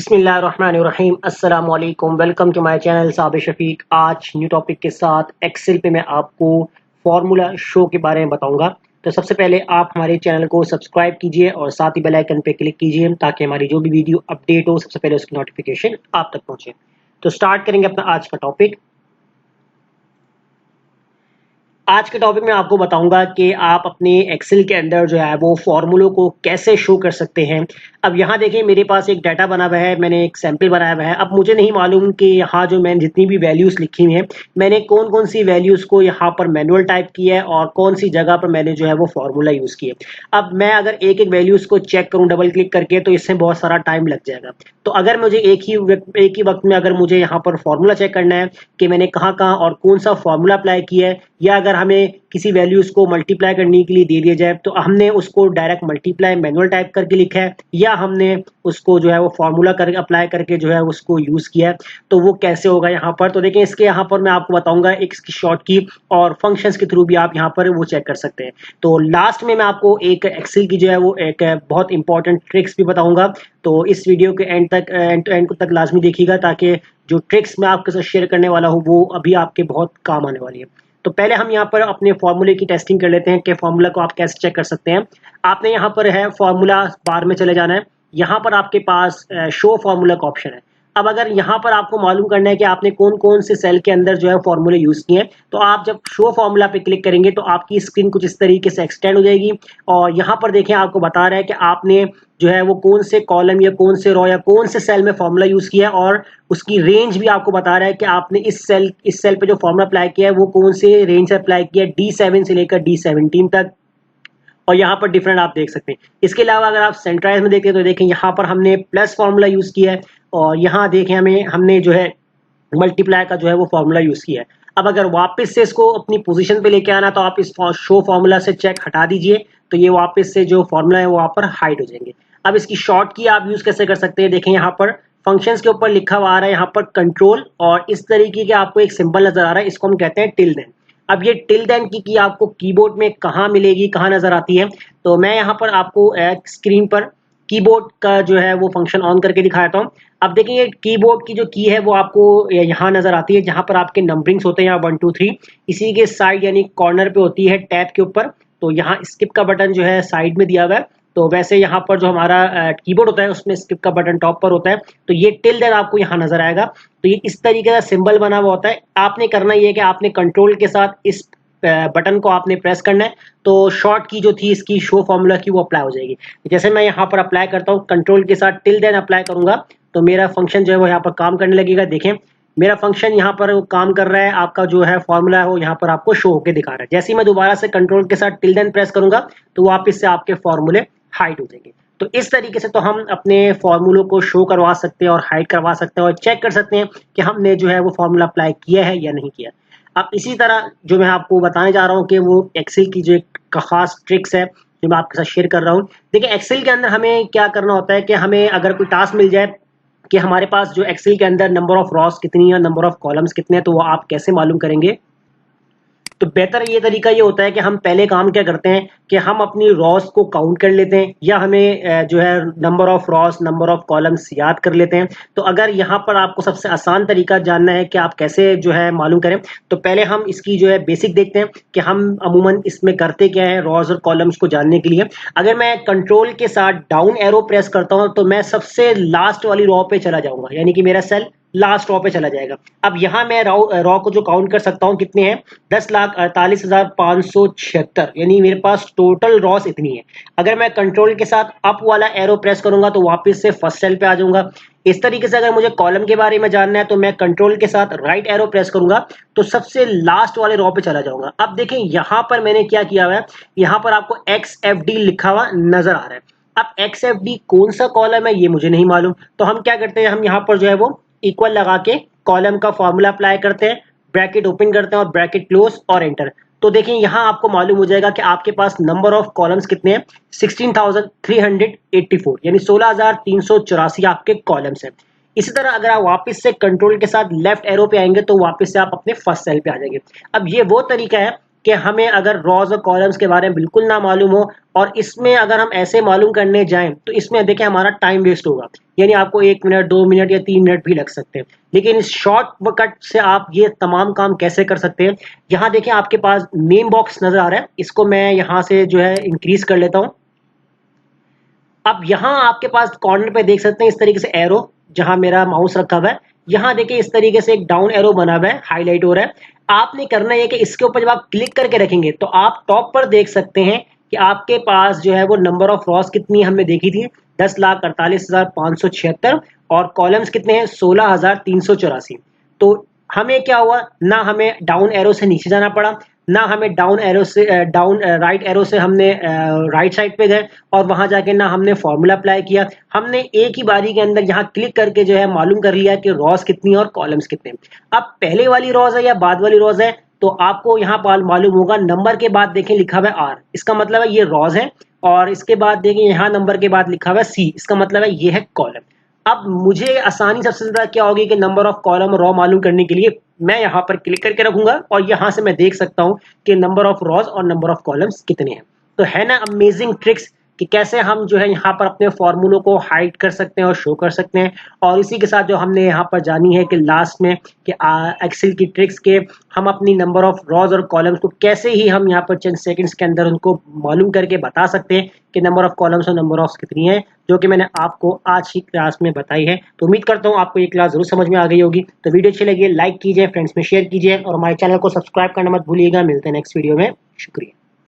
बिस्मिल्लाहिर्रहमानिर्रहीम अस्सलाम वालेकुम। Welcome to my channel Sabir Shafiq. आज न्यू टॉपिक के साथ एक्सेल पे मैं आपको फार्मूला शो के बारे में बताऊंगा। तो सबसे पहले आप हमारे चैनल को सब्सक्राइब कीजिए और साथ ही बेल आइकन पे क्लिक कीजिए ताकि हमारी जो भी वीडियो अपडेट हो सबसे पहले उसकी नोटिफिकेशन आप तक पहुंचे। तो स्टार्ट करेंगे अपना आज का टॉपिक। आज के टॉपिक में आपको बताऊंगा कि आप अपने एक्सेल के अंदर जो है वो फॉर्मूलों को कैसे शो कर सकते हैं। अब यहाँ देखिए मेरे पास एक डाटा बना हुआ है, मैंने एक सैंपल बनाया हुआ है। अब मुझे नहीं मालूम कि यहाँ जो मैंने जितनी भी वैल्यूज लिखी हुई हैं मैंने कौन कौन सी वैल्यूज को यहाँ पर मैनुअल टाइप किया है और कौन सी जगह पर मैंने जो है वो फॉर्मूला यूज किया। अब मैं अगर एक एक वैल्यूज को चेक करूँ डबल क्लिक करके तो इससे बहुत सारा टाइम लग जाएगा। तो अगर मुझे एक ही वक्त में अगर मुझे यहाँ पर फॉर्मूला चेक करना है कि मैंने कहाँ कहाँ और कौन सा फॉर्मूला अप्लाई किया है, या अगर हमें किसी वैल्यूज को मल्टीप्लाई करने के लिए दे दिया जाए तो हमने उसको डायरेक्ट मल्टीप्लाई मैनुअल टाइप करके लिखा है या हमने उसको जो है वो फॉर्मूला करके अप्लाई करके जो है उसको यूज किया है, तो वो कैसे होगा यहाँ पर। तो देखिए इसके यहाँ पर मैं आपको बताऊंगा एक इसकी शॉर्ट की और फंक्शंस के थ्रू भी आप यहाँ पर वो चेक कर सकते हैं। तो लास्ट में मैं आपको एक एक्सेल की जो है वो एक बहुत इंपॉर्टेंट ट्रिक्स भी बताऊंगा। तो इस वीडियो के एंड तक लाजमी देखिएगा ताकि जो ट्रिक्स मैं आपके साथ शेयर करने वाला हूँ वो अभी आपके बहुत काम आने वाली है। तो पहले हम यहाँ पर अपने फॉर्मूले की टेस्टिंग कर लेते हैं कि फॉर्मूला को आप कैसे चेक कर सकते हैं। आपने यहाँ पर है फॉर्मूला बार में चले जाना है, यहाँ पर आपके पास शो फॉर्मूला का ऑप्शन है। अब अगर यहाँ पर आपको मालूम करना है कि आपने कौन कौन से सेल के अंदर जो है फॉर्मूले यूज किए हैं, तो आप जब शो फॉर्मूला पे क्लिक करेंगे तो आपकी स्क्रीन कुछ इस तरीके से एक्सटेंड हो जाएगी और यहाँ पर देखें आपको बता रहा है कि आपने जो है वो कौन से कॉलम या कौन से रो या कौन से सेल में फॉर्मूला यूज किया है और उसकी रेंज भी आपको बता रहा है कि आपने इस सेल पे जो फॉर्मूला अप्लाई किया है वो कौन से रेंज से अप्लाई किया है, D7 से लेकर D17 तक। और यहाँ पर डिफरेंट आप देख सकते हैं। इसके अलावा अगर आप सेंट्राइज में देखें तो देखें यहाँ पर हमने प्लस फॉर्मूला यूज किया है और यहाँ देखें हमने जो है मल्टीप्लाई का जो है वो फॉर्मूला यूज किया है। अब अगर वापस से इसको अपनी पोजीशन पे लेके आना तो आप इस शो फॉर्मूला से चेक हटा दीजिए तो ये वापस से जो फॉर्मूला है वो वहाँ पर हाइड हो जाएंगे। अब इसकी शॉर्ट की आप यूज कैसे कर सकते हैं, देखें यहाँ पर फंक्शंस के ऊपर लिखा हुआ आ रहा है यहाँ पर कंट्रोल और इस तरीके के आपको एक सिंबल नजर आ रहा है, इसको हम कहते हैं टिल देन। अब ये टिल देन की आपको कीबोर्ड में कहाँ मिलेगी, कहाँ नजर आती है, तो मैं यहाँ पर आपको एक स्क्रीन पर कीबोर्ड का जो है वो फंक्शन ऑन करके दिखाता हूँ। अब देखिए ये कीबोर्ड की जो की है वो आपको यहाँ नजर आती है जहाँ पर आपके नंबरिंग्स होते हैं यहाँ 1 2 3, इसी के साइड यानी कॉर्नर पे होती है टैब के ऊपर। तो यहाँ स्किप का बटन जो है साइड में दिया हुआ है, तो वैसे यहाँ पर जो हमारा कीबोर्ड होता है उसमें स्किप का बटन टॉप पर होता है। तो ये टिल देन आपको यहाँ नजर आएगा। तो ये इस तरीके का सिंबल बना हुआ होता है। आपने करना ये है कि आपने कंट्रोल के साथ इस बटन को आपने प्रेस करना है तो शॉर्ट की जो थी इसकी शो फॉर्मूला की वो अप्लाई हो जाएगी। जैसे मैं यहाँ पर अप्लाई करता हूँ कंट्रोल के साथ टिल देन अप्लाई करूंगा तो मेरा फंक्शन जो है वो यहाँ पर काम करने लगेगा। देखें मेरा फंक्शन यहाँ पर काम कर रहा है, आपका जो है फॉर्मूला है वो यहाँ पर आपको शो होकर दिखा रहा है। जैसे ही मैं दोबारा से कंट्रोल के साथ टिल देन प्रेस करूंगा तो वापस से आपके फॉर्मूले हाइड हो जाएंगे। तो इस तरीके से तो हम अपने फॉर्मूलों को शो करवा सकते हैं और हाइड करवा सकते हैं और चेक कर सकते हैं कि हमने जो है वो फॉर्मूला अप्लाई किया है या नहीं किया। अब इसी तरह जो मैं आपको बताने जा रहा हूँ कि वो एक्सेल की जो एक खास ट्रिक्स है जो मैं आपके साथ शेयर कर रहा हूँ। देखिए एक्सेल के अंदर हमें क्या करना होता है कि हमें अगर कोई टास्क मिल जाए कि हमारे पास जो एक्सेल के अंदर नंबर ऑफ रॉस कितनी है, नंबर ऑफ कॉलम्स कितने हैं, तो वो आप कैसे मालूम करेंगे। तो बेहतर ये तरीका ये होता है कि हम पहले काम क्या करते हैं कि हम अपनी रॉस को काउंट कर लेते हैं या हमें जो है number of Ross number of columns याद कर लेते हैं। तो अगर यहाँ पर आपको सबसे आसान तरीका जानना है कि आप कैसे जो है मालूम करें तो पहले हम इसकी जो है बेसिक देखते हैं कि हम अमूमन इसमें करते क्या है रॉस और कॉलम्स को जानने के लिए। अगर मैं कंट्रोल के साथ डाउन एरो प्रेस करता हूँ तो मैं सबसे लास्ट वाली रॉ पे चला जाऊंगा, यानी कि मेरा सेल लास्ट रॉ पे चला जाएगा। अब यहाँ मैं रॉ को जो काउंट कर सकता हूँ कितने हैं, 10,48,576, यानी मेरे पास टोटल रॉस इतनी है। अगर मैं कंट्रोल के साथ अप वाला एरो प्रेस करूंगा तो वापस से फर्स्ट सेल पे आ जाऊंगा। इस तरीके से अगर मुझे कॉलम के बारे में जानना है तो मैं कंट्रोल के साथ राइट एरो प्रेस करूंगा तो सबसे लास्ट वाले रॉ पे चला जाऊंगा। अब देखें यहाँ पर मैंने क्या किया हुआ है, यहाँ पर आपको XFD लिखा हुआ नजर आ रहा है। अब XFD कौन सा कॉलम है ये मुझे नहीं मालूम, तो हम क्या करते हैं, हम यहाँ पर जो है वो इक्वल लगा के कॉलम का फॉर्मूला अप्लाई करते हैं, ब्रैकेट ओपन करते हैं और ब्रैकेट क्लोज और एंटर। तो देखिए यहाँ आपको मालूम हो जाएगा कि आपके पास नंबर ऑफ कॉलम्स कितने हैं, 16,384, यानी 16,384 आपके कॉलम्स हैं। इसी तरह अगर आप वापस से कंट्रोल के साथ लेफ्ट एरो पे आएंगे तो वापस से आप अपने फर्स्ट सेल पे आ जाएंगे। अब ये वो तरीका है कि हमें अगर रॉज और कॉलम्स के बारे में बिल्कुल ना मालूम हो और इसमें अगर हम ऐसे मालूम करने जाएं तो इसमें देखिए हमारा टाइम वेस्ट होगा, यानी आपको 1 मिनट 2 मिनट या 3 मिनट भी लग सकते हैं। लेकिन इस शॉर्ट कट से आप ये तमाम काम कैसे कर सकते हैं, यहाँ देखिए आपके पास नेम बॉक्स नजर आ रहा है, इसको मैं यहाँ से जो है इंक्रीज कर लेता हूँ। अब यहाँ आपके पास कॉर्नर पे देख सकते हैं इस तरीके से एरो, जहां मेरा माउस रखा हुआ है, यहाँ देखिए इस तरीके से एक डाउन एरो बना हुआ है, हाईलाइट हो रहा है। आपने करना है कि इसके ऊपर जब आप क्लिक करके रखेंगे तो आप टॉप पर देख सकते हैं कि आपके पास जो है वो नंबर ऑफ रॉस कितनी हमने देखी थी, 10,48,576, और कॉलम्स कितने हैं, 16,384। तो हमें क्या हुआ, ना हमें डाउन एरो से नीचे जाना पड़ा, ना हमें डाउन राइट एरो से हमने राइट साइड पे गए और वहां जाके ना हमने फॉर्मूला अप्लाई किया। हमने एक ही बारी के अंदर यहाँ क्लिक करके जो है मालूम कर लिया कि रॉस कितनी है और कॉलम्स कितने हैं। अब पहले वाली रॉज है या बाद वाली रॉज है, तो आपको यहाँ पर मालूम होगा, नंबर के बाद देखें लिखा हुआ है आर, इसका मतलब है ये रॉज है, और इसके बाद देखें यहाँ नंबर के बाद लिखा हुआ है सी, इसका मतलब है ये है कॉलम। अब मुझे आसानी सबसे ज्यादा क्या होगी कि नंबर ऑफ कॉलम रॉ मालूम करने के लिए मैं यहाँ पर क्लिक करके रखूंगा और यहाँ से मैं देख सकता हूँ कि नंबर ऑफ रॉज और नंबर ऑफ कॉलम्स कितने हैं। तो है ना अमेजिंग ट्रिक्स कि कैसे हम जो है यहाँ पर अपने फॉर्मूलों को हाइड कर सकते हैं और शो कर सकते हैं। और इसी के साथ जो हमने यहाँ पर जानी है कि लास्ट में कि एक्सेल की ट्रिक्स के हम अपनी नंबर ऑफ रॉज और कॉलम्स को कैसे ही हम यहाँ पर चंद सेकंड्स के अंदर उनको मालूम करके बता सकते हैं कि नंबर ऑफ कॉलम्स और नंबर ऑफ कितनी है, जो कि मैंने आपको आज की क्लास में बताई है। तो उम्मीद करता हूँ आपको ये क्लास जरूर समझ में आ गई होगी। तो वीडियो अच्छी लगी लाइक कीजिए, फ्रेंड्स में शेयर कीजिए और हमारे चैनल को सब्सक्राइब करना मत भूलिएगा। मिलते हैं नेक्स्ट वीडियो में, शुक्रिया।